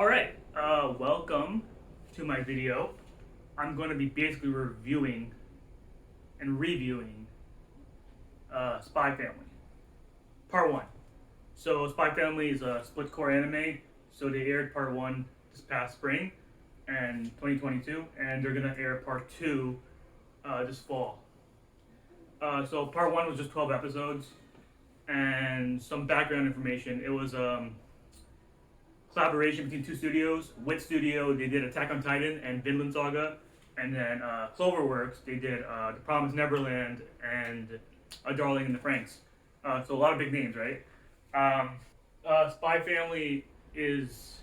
Alright, welcome to my video. I'm going to be basically reviewing and reviewing Spy Family, Part 1. So Spy Family is a split core anime, so they aired Part 1 this past spring and 2022, and they're going to air Part 2 this fall. So Part 1 was just 12 episodes, and some background information. It was collaboration between two studios. Wit Studio, they did Attack on Titan and Vinland Saga, and then Cloverworks, they did The Promised Neverland and A Darling in the Franxx. So a lot of big names, right? Spy Family is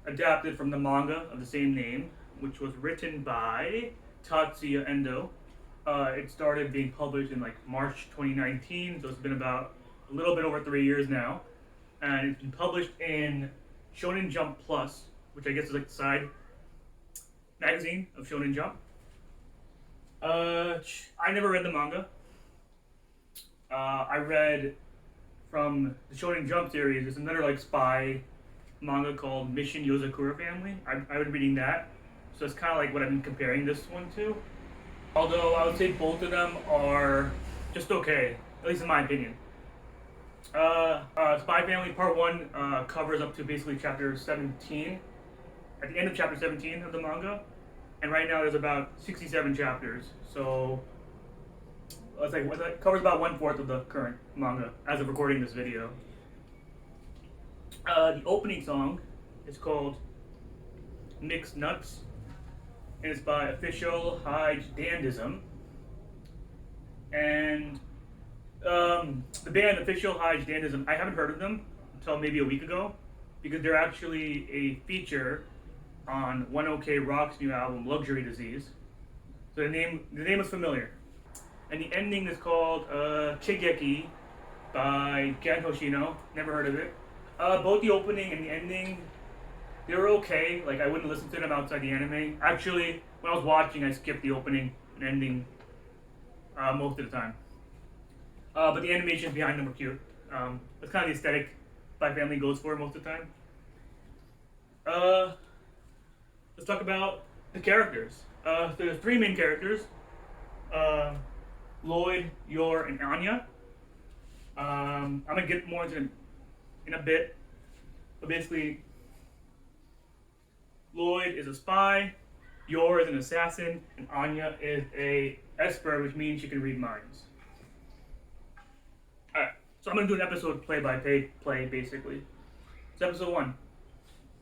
adapted from the manga of the same name, which was written by Tatsuya Endo. It started being published in like March 2019, so it's been about a little bit over 3 years now, and it's been published in Shonen Jump Plus, which I guess is like the side magazine of Shonen Jump. I never read the manga. I read from the Shonen Jump series. There's another like spy manga called Mission Yozakura Family. I've been reading that, so it's kind of like what I've been comparing this one to. Although I would say both of them are just okay, at least in my opinion. Spy Family Part 1 covers up to basically chapter 17, at the end of chapter 17 of the manga, and right now there's about 67 chapters, so it covers about 1/4 of the current manga as of recording this video. The opening song is called Mixed Nuts, and it's by Official High Dandism, and the band Official High Dandism, I haven't heard of them until maybe a week ago, because they're actually a feature on One OK Rock's new album Luxury Disease. So the name is familiar. And the ending is called Chigeki by Gen Hoshino. Never heard of it. Both the opening and the ending, they were okay. Like, I wouldn't listen to them outside the anime. Actually, when I was watching, I skipped the opening and ending most of the time. But the animations behind them were cute. That's kind of the aesthetic Spy Family goes for most of the time. Let's talk about the characters. So there's three main characters: Lloyd, Yor, and Anya. I'm gonna get more into them in a bit, but basically, Lloyd is a spy, Yor is an assassin, and Anya is a esper, which means she can read minds. Alright, so I'm going to do an episode play basically. It's episode 1.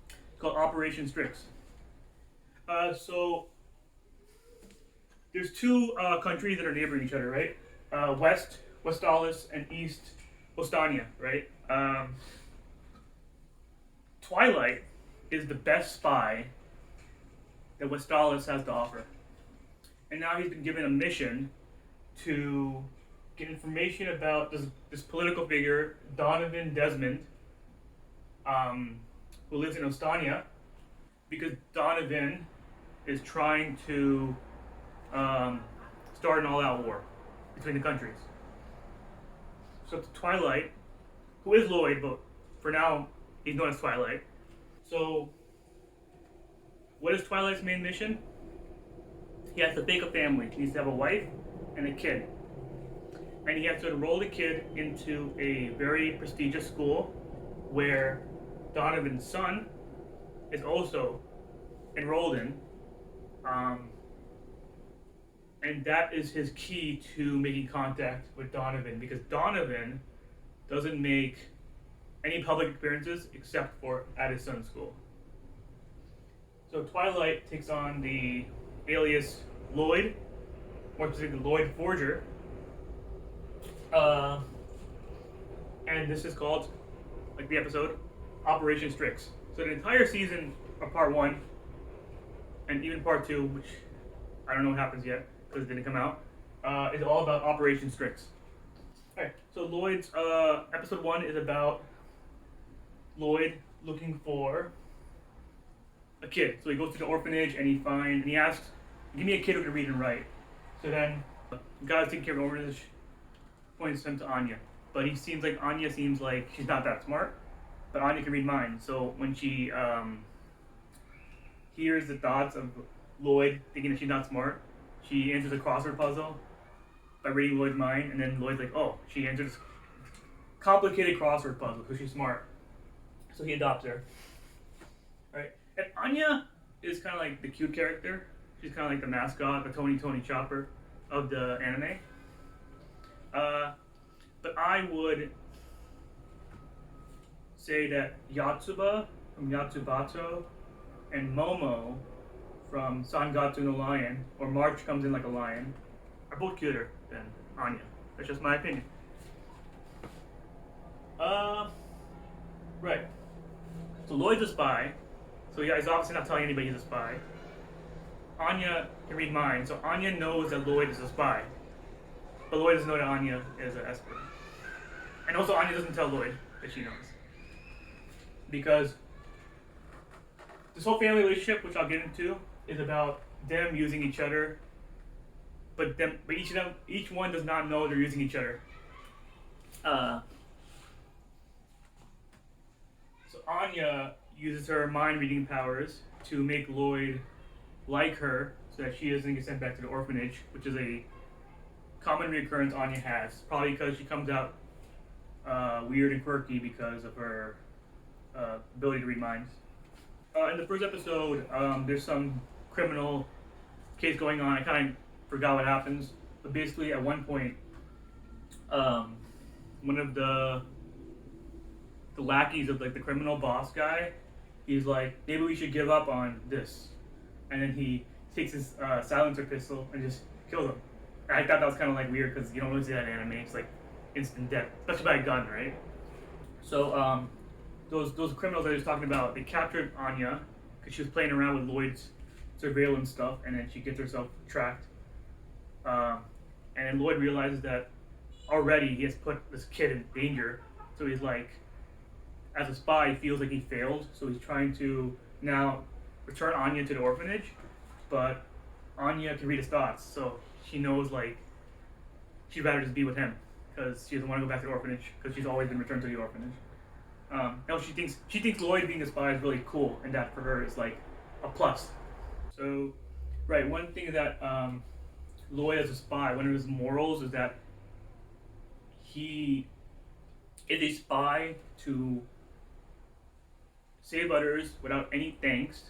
It's called Operation Strix. So, there's two countries that are neighboring each other, right? West, Westalis, and East, Ostania, right? Twilight is the best spy that Westalis has to offer. And now he's been given a mission to get information about this political figure, Donovan Desmond, who lives in Ostania, because Donovan is trying to start an all-out war between the countries. So it's Twilight, who is Lloyd, but for now he's known as Twilight. So what is Twilight's main mission? He has to make a family. He needs to have a wife and a kid. And he has to enroll the kid into a very prestigious school where Donovan's son is also enrolled in. And that is his key to making contact with Donovan, because Donovan doesn't make any public appearances except for at his son's school. So Twilight takes on the alias Lloyd, more specifically Lloyd Forger. And this is called, like the episode, Operation Strix. So the entire season of Part 1, and even Part 2, which I don't know what happens yet, because it didn't come out, is all about Operation Strix. Alright, so Lloyd's, episode 1 is about Lloyd looking for a kid. So he goes to the orphanage and he asks, give me a kid who can read and write. So then, the guy taking care of the orphanage points him to Anya. But Anya seems like she's not that smart, but Anya can read minds. So when she hears the thoughts of Lloyd, thinking that she's not smart. She answers a crossword puzzle by reading Lloyd's mind, and then Lloyd's like, "Oh, she answered this complicated crossword puzzle because she's smart." So he adopts her. Right? And Anya is kind of like the cute character. She's kind of like the mascot, the Tony Chopper of the anime. But I would say that Yatsuba from Yatsubato and Momo from Sangatsu no Lion, or March Comes in Like a Lion, are both cuter than Anya. That's just my opinion. Right. So Lloyd's a spy. So yeah, he's obviously not telling anybody he's a spy. Anya can read minds, so Anya knows that Lloyd is a spy. But Lloyd doesn't know that Anya is an escort. And also Anya doesn't tell Lloyd that she knows. Because this whole family relationship, which I'll get into, is about them using each other, but each one does not know they're using each other. So Anya uses her mind reading powers to make Lloyd like her, so that she doesn't get sent back to the orphanage, which is a common recurrence Anya has. Probably because she comes out weird and quirky because of her ability to read minds. In the first episode, there's some criminal case going on. I kind of forgot what happens, but basically, at one point, one of the lackeys of like the criminal boss guy, he's like, maybe we should give up on this, and then he takes his silencer pistol and just kills him. And I thought that was kind of like weird because you don't really see that in anime. It's like instant death, especially by a gun, right? So those criminals I was talking about, they captured Anya because she was playing around with Lloyd's surveillance stuff, and then she gets herself tracked. And then Lloyd realizes that already he has put this kid in danger, so he's like, as a spy, he feels like he failed, so he's trying to now return Anya to the orphanage, but Anya can read his thoughts, so she knows like she'd rather just be with him because she doesn't want to go back to the orphanage because she's always been returned to the orphanage. Now she thinks Lloyd being a spy is really cool, and that for her is like a plus. So, right, one thing that Lloyd as a spy, one of his morals is that he is a spy to save others without any thanks,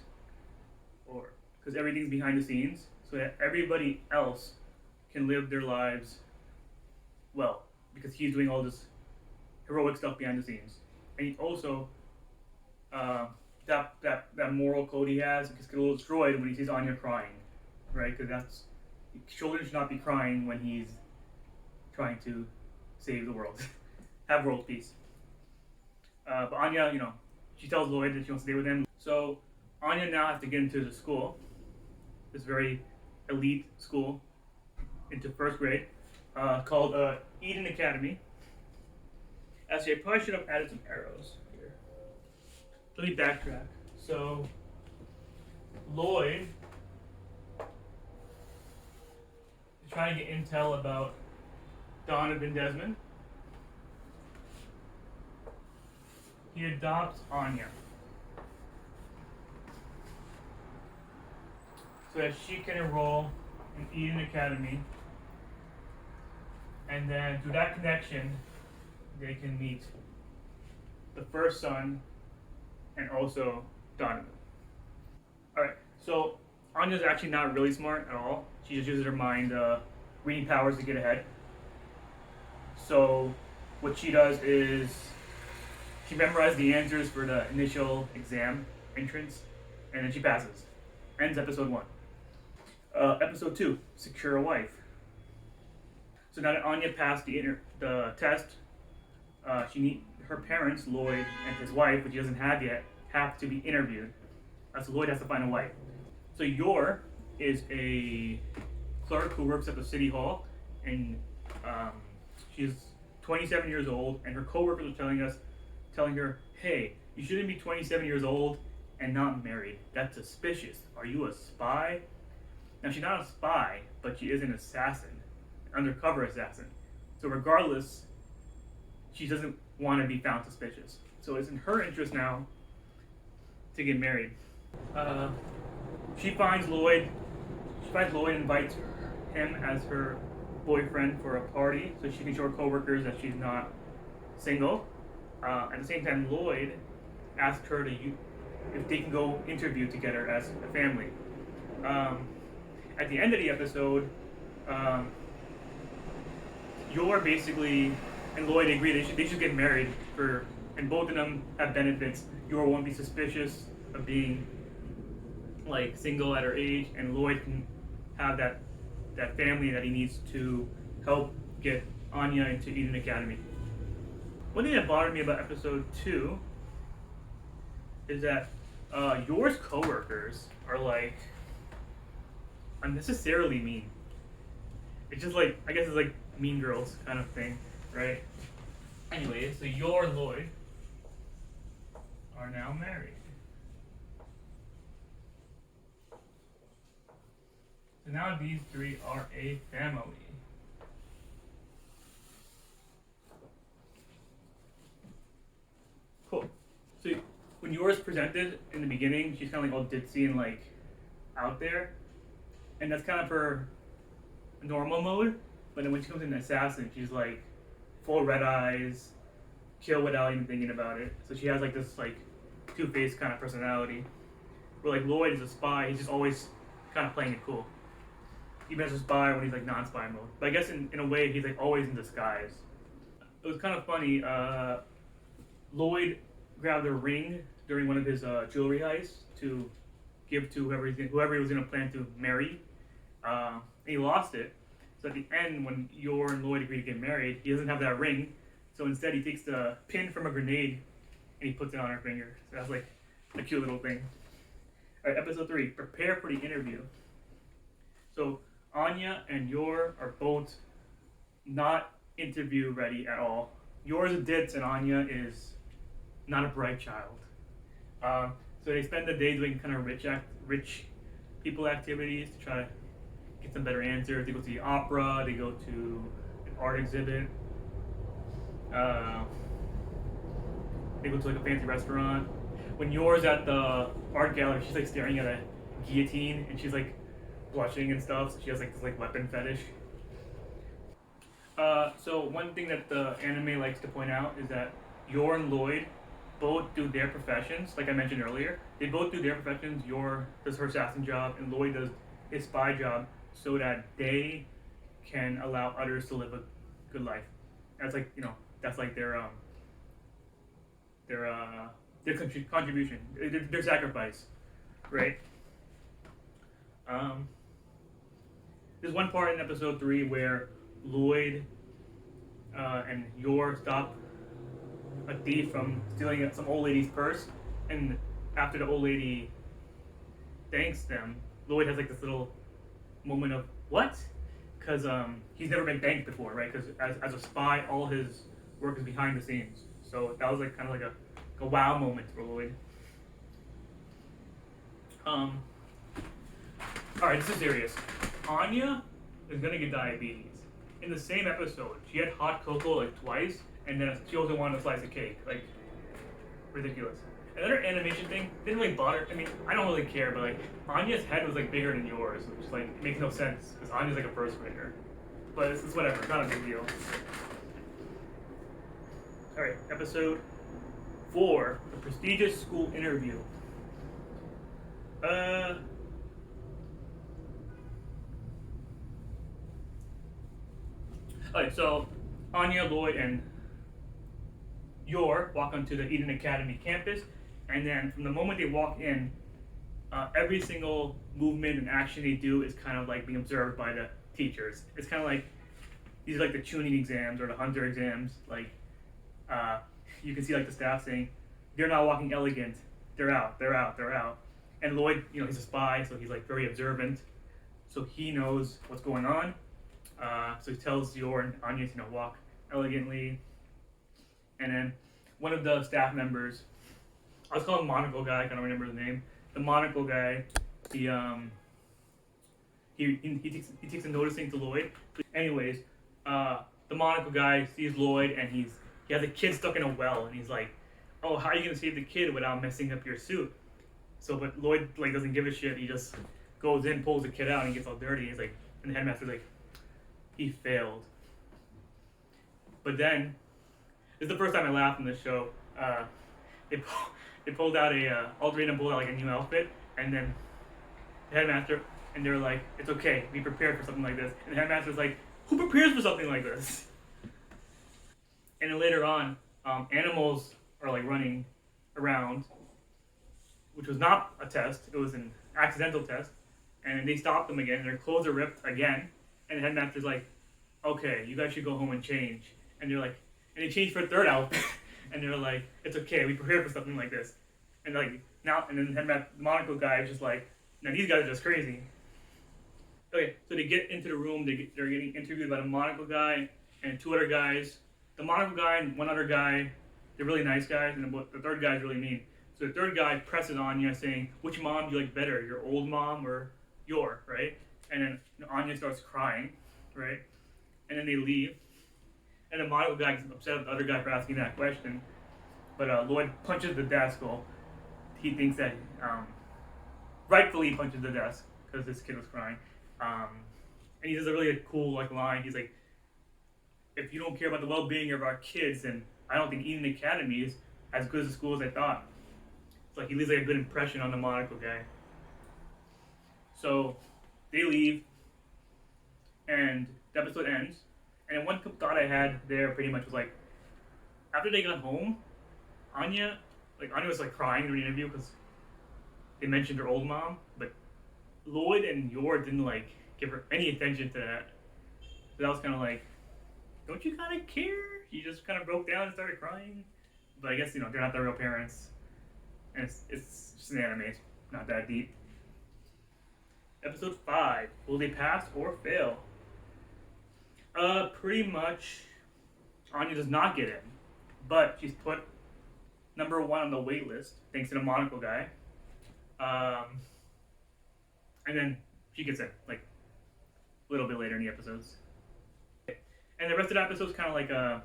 or because everything's behind the scenes, so that everybody else can live their lives well, because he's doing all this heroic stuff behind the scenes. And he also that moral code he has gets a little destroyed when he sees Anya crying, right? Because children should not be crying when he's trying to save the world, have world peace. But Anya, she tells Lloyd that she wants to stay with him. So Anya now has to get into the school, this very elite school, into first grade, called Eden Academy. Actually, I probably should have added some arrows here. Let me backtrack. So Lloyd is trying to get intel about Donovan Desmond. He adopts Anya so that she can enroll in Eden Academy, and then through that connection they can meet the first son and also Donovan. Alright, so Anya's actually not really smart at all. She just uses her mind reading powers to get ahead. So what she does is she memorized the answers for the initial exam entrance, and then she passes. Ends episode 1. Episode 2, secure a wife. So now that Anya passed the test, her parents, Lloyd and his wife, which he doesn't have yet, have to be interviewed. So Lloyd has to find a wife. So Yor is a clerk who works at the city hall, and she's 27 years old, and her coworkers are telling her, hey, you shouldn't be 27 years old and not married. That's suspicious. Are you a spy? Now, she's not a spy, but she is an assassin, an undercover assassin. So regardless, she doesn't want to be found suspicious. So it's in her interest now to get married. She finds Lloyd. She finds Lloyd and invites him as her boyfriend for a party, so she can show her coworkers that she's not single. At the same time, Lloyd asks her to if they can go interview together as a family. Um, at the end of the episode, um, Yor basically and Lloyd agree they should get married for, and both of them have benefits. Yor won't be suspicious of being like single at her age, and Lloyd can have that family that he needs to help get Anya into Eden Academy. One thing that bothered me about episode 2 is that Yor's coworkers are like unnecessarily mean. It's just like, I guess it's like Mean Girls kind of thing, right? Anyway, so Yor and Lloyd are now married. So now these three are a family. Cool. So when Yor's presented in the beginning, she's kind of like all ditzy and like out there, and that's kind of her normal mode. But then when she comes in assassin, she's like full red eyes, chill without even thinking about it. So she has like this like two-faced kind of personality. Where like Lloyd is a spy, he's just always kind of playing it cool. Even as a spy when he's like non-spy mode. But I guess in a way he's like always in disguise. It was kind of funny. Lloyd grabbed a ring during one of his jewelry heists to give to whoever he was going to plan to marry. And he lost it. So at the end, when Yor and Lloyd agree to get married, he doesn't have that ring. So instead, he takes the pin from a grenade and he puts it on her finger. So that's like a cute little thing. All right, episode 3. Prepare for the interview. So Anya and Yor are both not interview ready at all. Yor is a ditz and Anya is not a bright child. So they spend the day doing kind of rich people activities to try to get some better answers. They go to the opera. They go to an art exhibit. They go to like a fancy restaurant. When Yor's at the art gallery, she's like staring at a guillotine and she's like blushing and stuff. So she has like this like weapon fetish. So one thing that the anime likes to point out is that Yor and Lloyd both do their professions, like I mentioned earlier. They both do their professions. Yor does her assassin job, and Lloyd does his spy job, so that they can allow others to live a good life. That's like that's like their contribution, their sacrifice, right? There's one part in episode 3 where Lloyd and Yor stop a thief from stealing some old lady's purse, and after the old lady thanks them, Lloyd has like this little moment of what? Because he's never been thanked before, right? Because as a spy, all his work is behind the scenes. So that was like kind of like a wow moment for Lloyd. All right, this is serious. Anya is gonna get diabetes. In the same episode, she had hot cocoa like twice, and then she also wanted a slice of cake. Like, ridiculous. Another animation thing didn't really bother. I mean, I don't really care, but like Anya's head was like bigger than yours, which like makes no sense because Anya's like a first grader. But it's whatever. It's not a big deal. All right, episode 4, the prestigious school interview. Alright, so Anya, Lloyd, and Yor walk onto the Eden Academy campus, and then from the moment they walk in, every single movement and action they do is kind of like being observed by the teachers. It's kind of like these are like the tuning exams or the hunter exams. Like you can see like the staff saying, "They're not walking elegant. They're out. They're out. They're out." And Lloyd, he's a spy, so he's like very observant, so he knows what's going on. So he tells Yor and Anya to walk elegantly. And then one of the staff members, I was calling Monocle guy, I can't remember his name. The Monocle guy, he takes a noticing to Lloyd. Anyways, the Monocle guy sees Lloyd and he has a kid stuck in a well, and he's like, "Oh, how are you gonna save the kid without messing up your suit?" So, but Lloyd like doesn't give a shit. He just goes in, pulls the kid out, and he gets all dirty. He's like, and the headmaster's like, he failed. But then, this is the first time I laughed in this show. They they pulled out a Ultraman pulled out like a new outfit, and then the headmaster and they're like, it's okay, be prepared for something like this. And the headmaster's like, who prepares for something like this? And then later on, animals are like running around, which was not a test; it was an accidental test. And they stop them again. And their clothes are ripped again, and the headmaster's like, okay, you guys should go home and change. And they're like, and they change for a third outfit. And they're like, it's okay, we prepared for something like this. And like now, and then the headmaster, the Monocle guy is just like, now these guys are just crazy. Okay, so they get into the room. They're getting interviewed by the Monocle guy and two other guys. The Monocle guy and one other guy, they're really nice guys, and the third guy is really mean. So the third guy presses Anya, saying, "Which mom do you like better, your old mom or your?" Right? And then Anya starts crying, right? And then they leave, and the Monocle guy gets upset with the other guy for asking that question. But Lloyd punches the desk. Well, he thinks that rightfully punches the desk because this kid was crying. Um, and he says a really cool like line. He's like, "If you don't care about the well-being of our kids, then I don't think Eden Academy is as good as the school as I thought." It's like he leaves like a good impression on the Monocle guy. So they leave, and the episode ends. And one thought I had there pretty much was like, after they got home, Anya was like crying during the interview because they mentioned her old mom, but Lloyd and Yor didn't like give her any attention to that. So that was kind of like, don't you kind of care? She just kind of broke down and started crying. But I guess they're not the real parents, and it's just an anime. It's not that deep. Episode 5: Will they pass or fail? Pretty much, Anya does not get in, but she's put number 1 on the wait list thanks to the Monocle guy. And then she gets in like a little bit later in the episodes. And the rest of the episode's kind of like a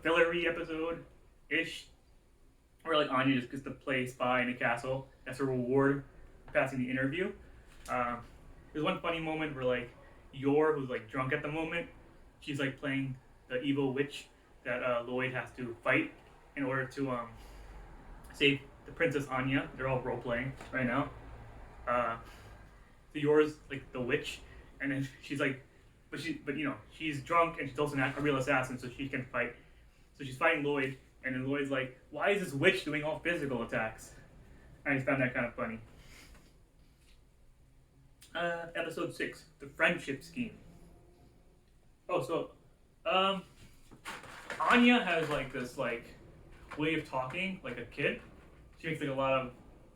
fillery episode ish, where like Anya just gets to play spy in a castle. That's her reward for passing the interview. There's one funny moment where like Yor, who's like drunk at the moment, she's like playing the evil witch that Lloyd has to fight in order to save the Princess Anya. They're all role playing right now. So Yor's like the witch, and then she's like, but she's drunk and she's also a real assassin, so she can fight. So she's fighting Lloyd, and then Lloyd's like, "Why is this witch doing all physical attacks?" I just found that kind of funny. Episode 6: The Friendship Scheme. Oh, so, Anya has like this like way of talking like a kid. She makes like a lot of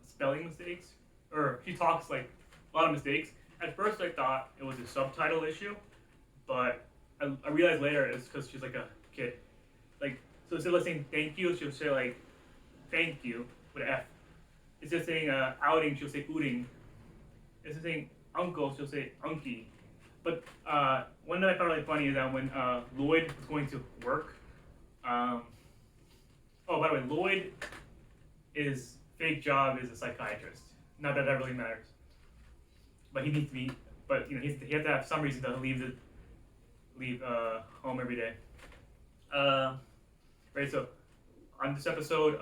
spelling mistakes, or she talks like a lot of mistakes. At first, I thought it was a subtitle issue, but I realized later it's because she's like a kid. Like, so instead of saying thank you, she'll say like thank you with an F. Instead of saying outing, she'll say outing. Instead of saying uncle, she'll say unky. But one that I found really funny is that when Lloyd was going to work, oh, by the way, Lloyd his fake job is a psychiatrist. Not that really matters, but he needs to be. But he has to have some reason to leave home every day. Right. So on this episode,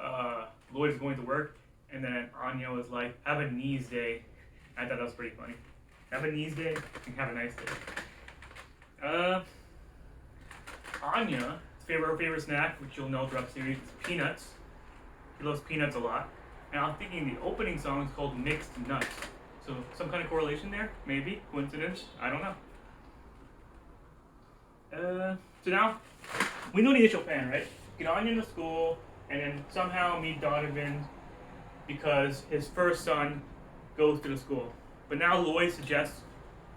Lloyd is going to work, and then Anya was like, "Have a knees day." I thought that was pretty funny. Have a knees day and have a nice day. Anya, her favorite snack, which you'll know throughout the series, is peanuts. She loves peanuts a lot. And I'm thinking the opening song is called Mixed Nuts. So some kind of correlation there? Maybe? Coincidence? I don't know. So now, we know the initial plan, right? Get Anya into school, and then somehow meet Donovan because his first son goes to the school. But now Lloyd suggests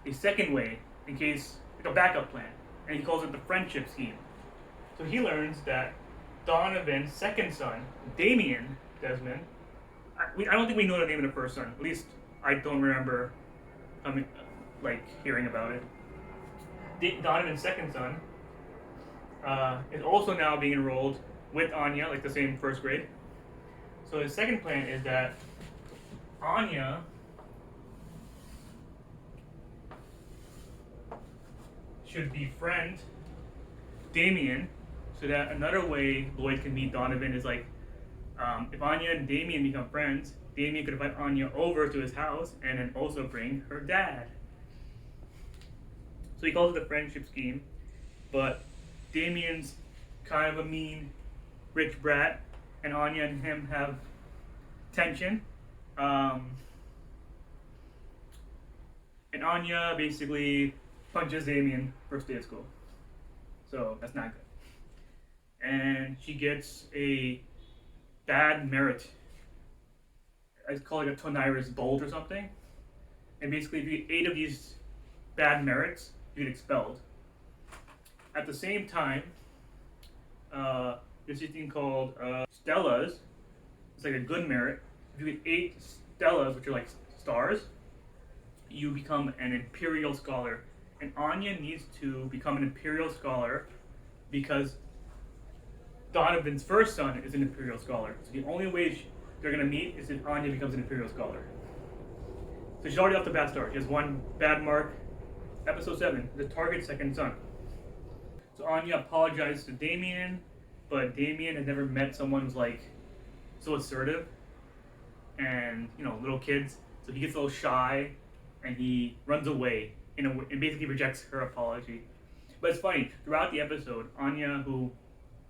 a second way in case, like a backup plan, and he calls it the friendship scheme. So he learns that Donovan's second son, Damien Desmond, I don't think we know the name of the first son. At least I don't remember hearing about it. Donovan's second son is also now being enrolled with Anya, like the same first grade. So his second plan is that Anya should befriend Damien, so that another way Lloyd can meet Donovan is like, if Anya and Damien become friends, Damien could invite Anya over to his house and then also bring her dad. So he calls it a friendship scheme, but Damien's kind of a mean, rich brat, and Anya and him have tension. Um, and Anya basically punches Damien first day of school. So that's not good. And she gets a bad merit. I call it a Tonyrus Bolt or something. And basically, if you get 8 of these bad merits, you get expelled. At the same time, there's this thing called Stellas. It's like a good merit. If you get 8 Stellas, which are like stars, you become an Imperial Scholar. And Anya needs to become an Imperial Scholar because Donovan's first son is an Imperial Scholar. So the only way they're going to meet is if Anya becomes an Imperial Scholar. So she's already off the bad start. She has 1 bad mark. Episode 7, the target's second son. So Anya apologizes to Damien, but Damien has never met someone who's like so assertive and, you know, little kids. So he gets a little shy and he runs away and basically rejects her apology. But it's funny, throughout the episode, Anya, who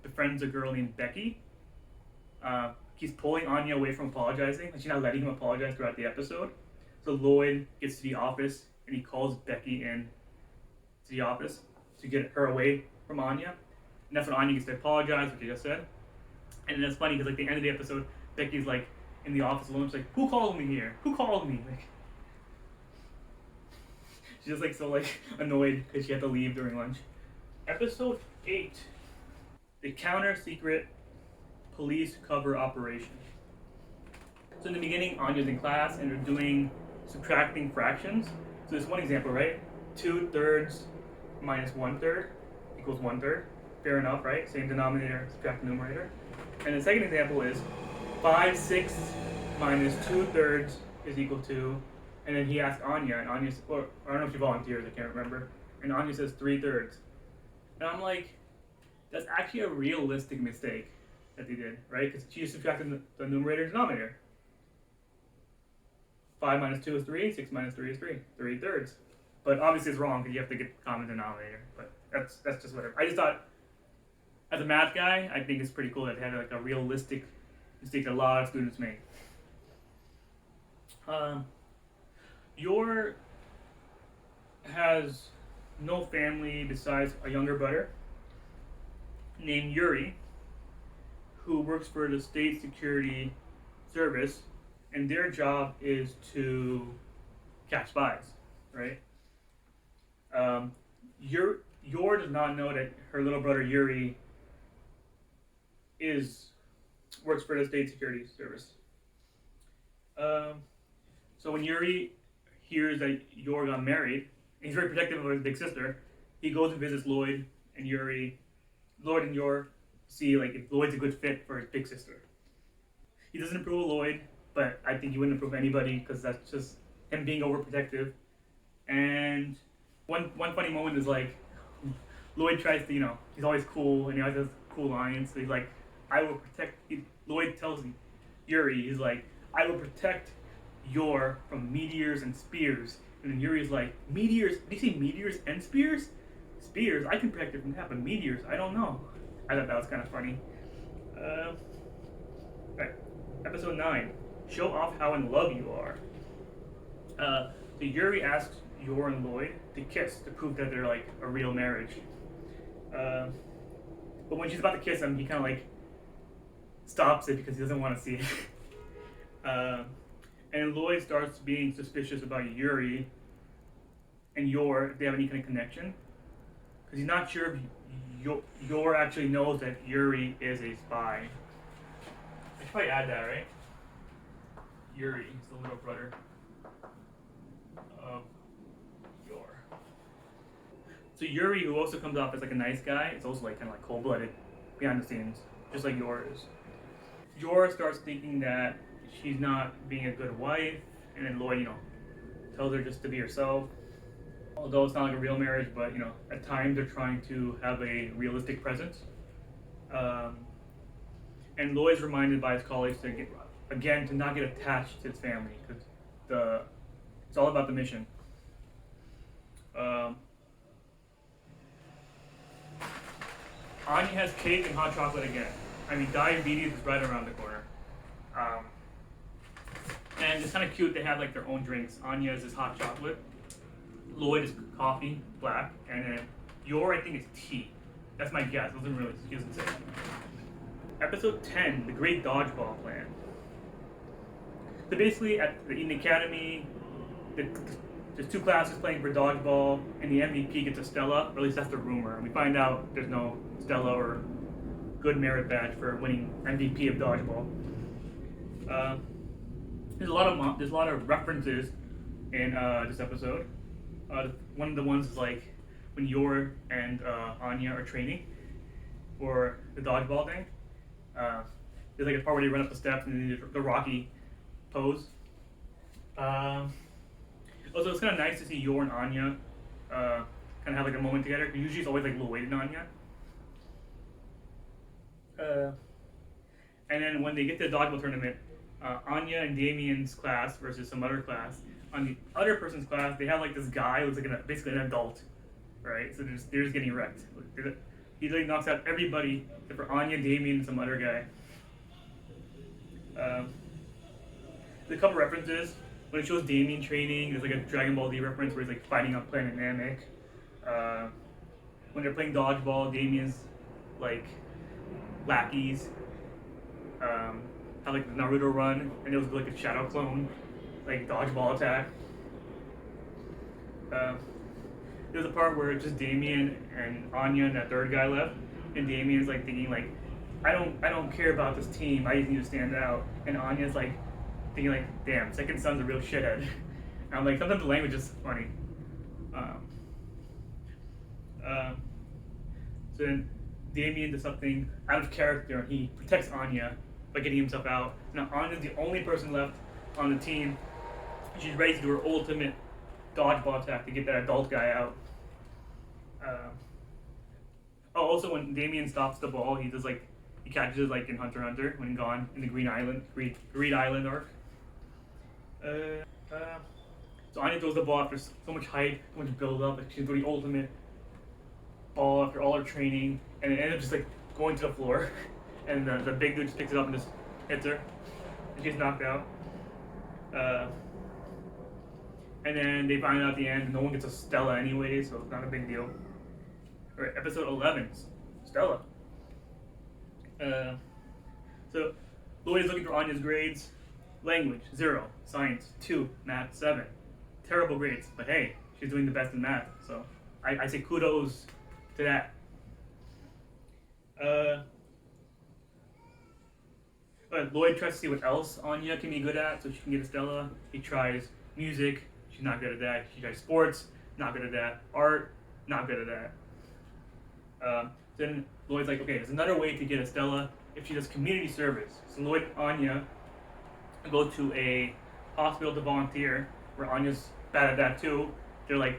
befriends a girl named Becky, he's pulling Anya away from apologizing, and she's not letting him apologize throughout the episode. So Lloyd gets to the office and he calls Becky in to the office to get her away from Anya. And that's when Anya gets to apologize, which I just said. And it's funny because like the end of the episode, Becky's like in the office alone. She's like, "Who called me here? Who called me?" Like, she's just like so like annoyed because she had to leave during lunch. Episode 8, the counter secret police cover operation. So in the beginning, Anya's in class and they're doing subtracting fractions. So there's one example, right? 2/3 minus 1/3 equals 1/3. Fair enough, right? Same denominator, subtract the numerator. And the second example is 5/6 minus 2/3 is equal to, and then he asks Anya, and Anya, or I don't know if she volunteers, I can't remember, and Anya says 3/3. And I'm like, that's actually a realistic mistake that they did, right? Because she subtracted the numerator and denominator. 5 minus 2 is 3, 6 minus 3 is 3, 3/3. But obviously it's wrong because you have to get the common denominator. But that's just whatever. I just thought, as a math guy, I think it's pretty cool that they had like a realistic mistake that a lot of students make. Yor has no family besides a younger brother named Yuri, who works for the State Security Service, and their job is to catch spies, right? Yor does not know that her little brother Yuri works for the State Security Service. So when Yuri hears that Yor got married, and he's very protective of his big sister, he goes and visits Lloyd and Yuri. Lloyd and Yor see like if Lloyd's a good fit for his big sister. He doesn't approve of Lloyd, but I think he wouldn't approve of anybody because that's just him being overprotective. And one funny moment is like Lloyd tries to, he's always cool and he always has cool lines. So he's like, I will protect. Lloyd tells Yuri, he's like, I will protect Yor from meteors and spears. And then Yuri's like, meteors? Did you say meteors and spears? Spears? I can protect it from that, but meteors? I don't know. I thought that was kind of funny. Right. Episode 9. Show off how in love you are. So Yuri asks Yor and Lloyd to kiss to prove that they're like a real marriage. But when she's about to kiss him, he kind of like stops it because he doesn't want to see it. And Lloyd starts being suspicious about Yuri and Yor if they have any kind of connection. Because he's not sure if Yor actually knows that Yuri is a spy. I should probably add that, right? Yuri is the little brother of Yor. So Yuri, who also comes off as like a nice guy, is also like kind of like cold-blooded behind the scenes, just like Yor is. Yor starts thinking that she's not being a good wife, and then Lloyd, tells her just to be herself. Although it's not like a real marriage, but at times they're trying to have a realistic presence. Um, and Lloyd's reminded by his colleagues to not get attached to his family because it's all about the mission. Um, Anya has cake and hot chocolate again. I mean, diabetes is right around the corner. Um, and it's kind of cute. They have like their own drinks. Anya's is hot chocolate. Lloyd is coffee, black, and then Yor I think is tea. That's my guess. He doesn't say. Episode 10, the Great Dodgeball Plan. So basically, in the academy, there's two classes playing for dodgeball, and the MVP gets a Stella, or at least that's the rumor. And we find out there's no Stella or good merit badge for winning MVP of dodgeball. There's a lot of references in this episode. One of the ones is like when Yor and Anya are training for the dodgeball thing. There's like a part where they run up the steps and then the Rocky pose. Also, it's kind of nice to see Yor and Anya kind of have like a moment together. Usually it's always like Lloyd and Anya. And then when they get to the dodgeball tournament, Anya and Damien's class versus some other class. On the other person's class, they have like this guy who's like basically an adult, right? So they're just getting wrecked. He like knocks out everybody except for Anya, Damien, and some other guy. There's a couple references. When it shows Damien training, there's like a Dragon Ball Z reference where he's like fighting on Planet Namek. When they're playing dodgeball, Damien's like lackeys. Have like the Naruto run, and it was like a shadow clone, like dodgeball attack. There's a part where it's just Damien and Anya and that third guy left, and Damien's like thinking like, I don't care about this team. I just need to stand out. And Anya's like thinking like, damn, second son's a real shithead. And I'm like, sometimes the language is funny. So then Damien does something out of character, and he protects Anya by getting himself out. Now Anya's the only person left on the team. She's ready to do her ultimate dodgeball attack to get that adult guy out. Also when Damien stops the ball, he catches it like in Hunter x Hunter when gone in the Green Island arc. So Anya throws the ball after so much hype, so much build up, like she's doing the ultimate ball after all her training, and it ends up just like going to the floor, and the big dude just picks it up and just hits her, and she's knocked out. And then they find out at the end no one gets a Stella anyway, so it's not a big deal. Alright, episode 11, Stella. So Lloyd is looking for Anya's grades. Language, 0. Science, 2. Math, 7. Terrible grades, but hey, she's doing the best in math, so I say kudos to that. But Lloyd tries to see what else Anya can be good at so she can get a Stella. He tries music, she's not good at that. She tries sports, not good at that. Art, not good at that. Then Lloyd's like, okay, there's another way to get a Stella if she does community service. So Lloyd and Anya go to a hospital to volunteer, where Anya's bad at that too. They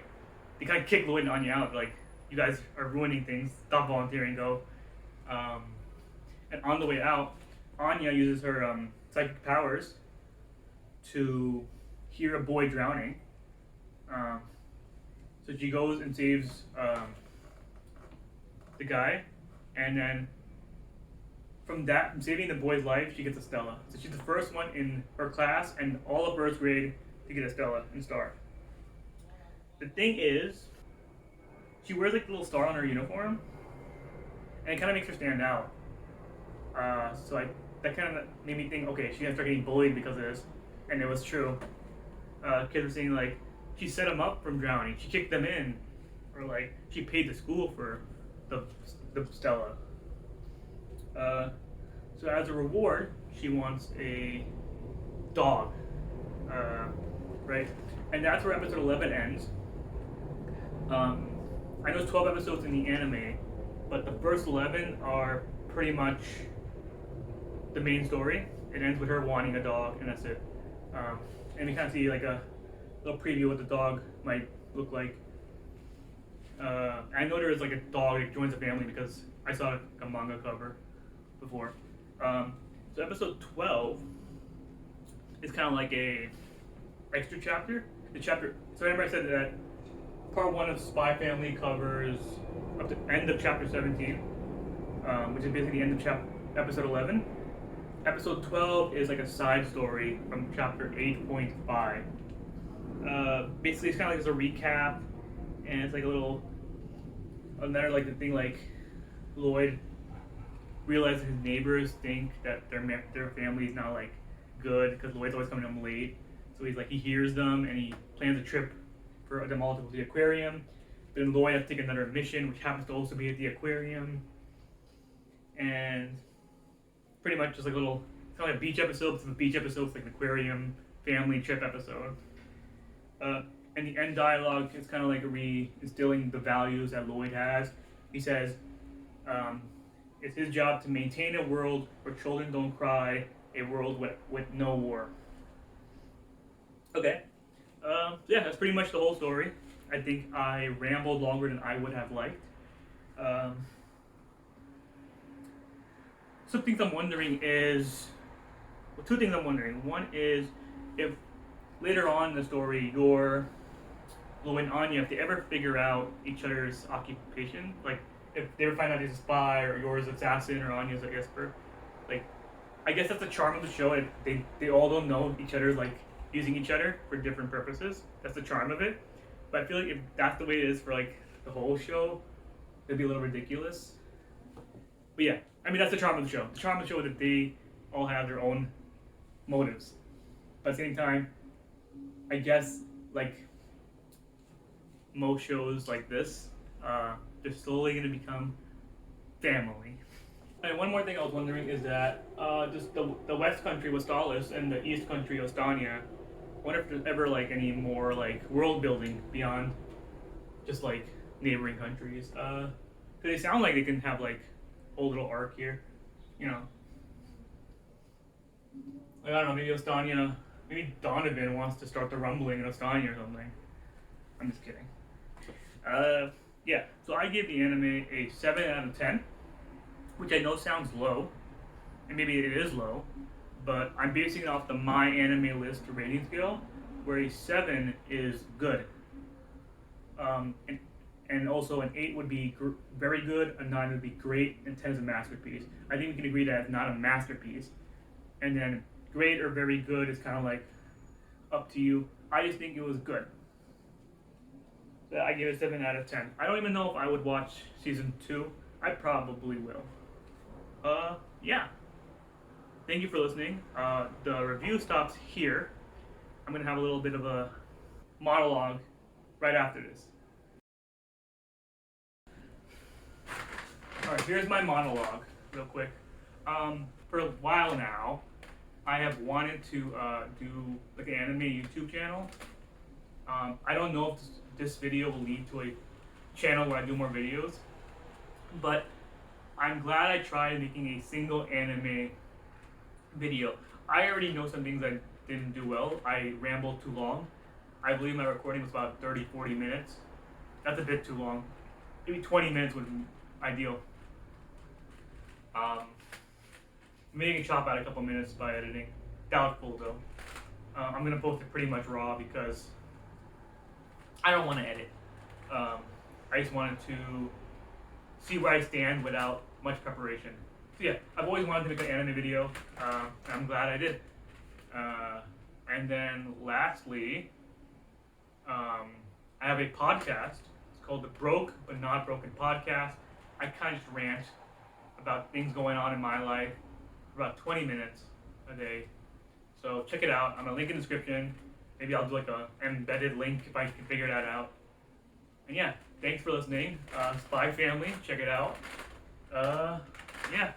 kind of kick Lloyd and Anya out. They're like, you guys are ruining things. Stop volunteering, go. And on the way out, Anya uses her psychic powers to hear a boy drowning. So she goes and saves the guy, and then from saving the boy's life, she gets a Stella. So she's the first one in her class and all of first grade to get a Stella and star. The thing is, she wears like a little star on her uniform, and it kind of makes her stand out. That kind of made me think, okay, she's gonna start getting bullied because of this, and it was true. Kids were saying like, she set them up from drowning, she kicked them in, or like she paid the school for the Stella. So as a reward, she wants a dog, right? And that's where episode 11 ends. I know it's 12 episodes in the anime, but the first 11 are pretty much the main story. It ends with her wanting a dog, and that's it. And we kind of see like a little preview of what the dog might look like. I know there is like a dog that joins the family because I saw a manga cover before. So episode 12 is kind of like a extra chapter. The chapter. So remember I said that part 1 of Spy Family covers up to end of chapter 17, which is basically the end of episode 11. Episode 12 is like a side story from chapter 8.5. Basically, it's kind of like just a recap, and it's like a little another like the thing like Lloyd realizes his neighbors think that their family is not like good because Lloyd's always coming home late. So he's like he hears them and he plans a trip for them all to go to the aquarium. Then Lloyd has to take another mission, which happens to also be at the aquarium, and pretty much just like a little kind of like a beach episode. It's a beach episode, it's like an aquarium family trip episode. And the end dialogue is kind of like reinstilling the values that Lloyd has. He says, it's his job to maintain a world where children don't cry, a world with no war. Okay. Yeah, that's pretty much the whole story. I think I rambled longer than I would have liked. Some things I'm wondering is, well, two things I'm wondering. One is if later on in the story, Lloyd and Anya, if they ever figure out each other's occupation, like if they ever find out he's a spy or yours an assassin or Anya's a esper, like I guess that's the charm of the show. They all don't know each other's like using each other for different purposes. That's the charm of it. But I feel like if that's the way it is for like the whole show, it'd be a little ridiculous. But yeah, I mean that's the charm of the show. The charm of the show is that they all have their own motives. But at the same time, I guess like most shows like this, they're slowly going to become family. And one more thing I was wondering is that just the West Country was Stalis and the East Country Ostania. I wonder if there's ever like any more like world building beyond just like neighboring countries. Because they sound like they can have like a whole little arc here, you know. Like, I don't know, maybe Ostania, maybe Donovan wants to start the rumbling in Ostania or something. I'm just kidding. Yeah, so I give the anime a 7 out of 10, which I know sounds low, and maybe it is low, but I'm basing it off the My Anime List rating scale, where a 7 is good. And also an 8 would be very good, a 9 would be great, and 10 is a masterpiece. I think we can agree that it's not a masterpiece. And then great or very good is kind of like up to you. I just think it was good. So I give it a 7 out of 10. I don't even know if I would watch season 2. I probably will. Yeah. Thank you for listening. The review stops here. I'm going to have a little bit of a monologue right after this. Alright, here's my monologue, real quick. For a while now, I have wanted to do like an anime YouTube channel. I don't know if this video will lead to a channel where I do more videos, but I'm glad I tried making a single anime video. I already know some things I didn't do well. I rambled too long. I believe my recording was about 30-40 minutes. That's a bit too long. Maybe 20 minutes would be ideal. Maybe I can chop out a couple minutes by editing. Doubtful though. I'm gonna post it pretty much raw because I don't want to edit. I just wanted to see where I stand without much preparation. So yeah, I've always wanted to make an anime video. And I'm glad I did. And then lastly, I have a podcast. It's called the Broke But Not Broken Podcast. I kind of just rant about things going on in my life for about 20 minutes a day. So check it out. I'm gonna link in the description. Maybe I'll do like a embedded link if I can figure that out. And yeah, thanks for listening. Spy Family, check it out. Yeah.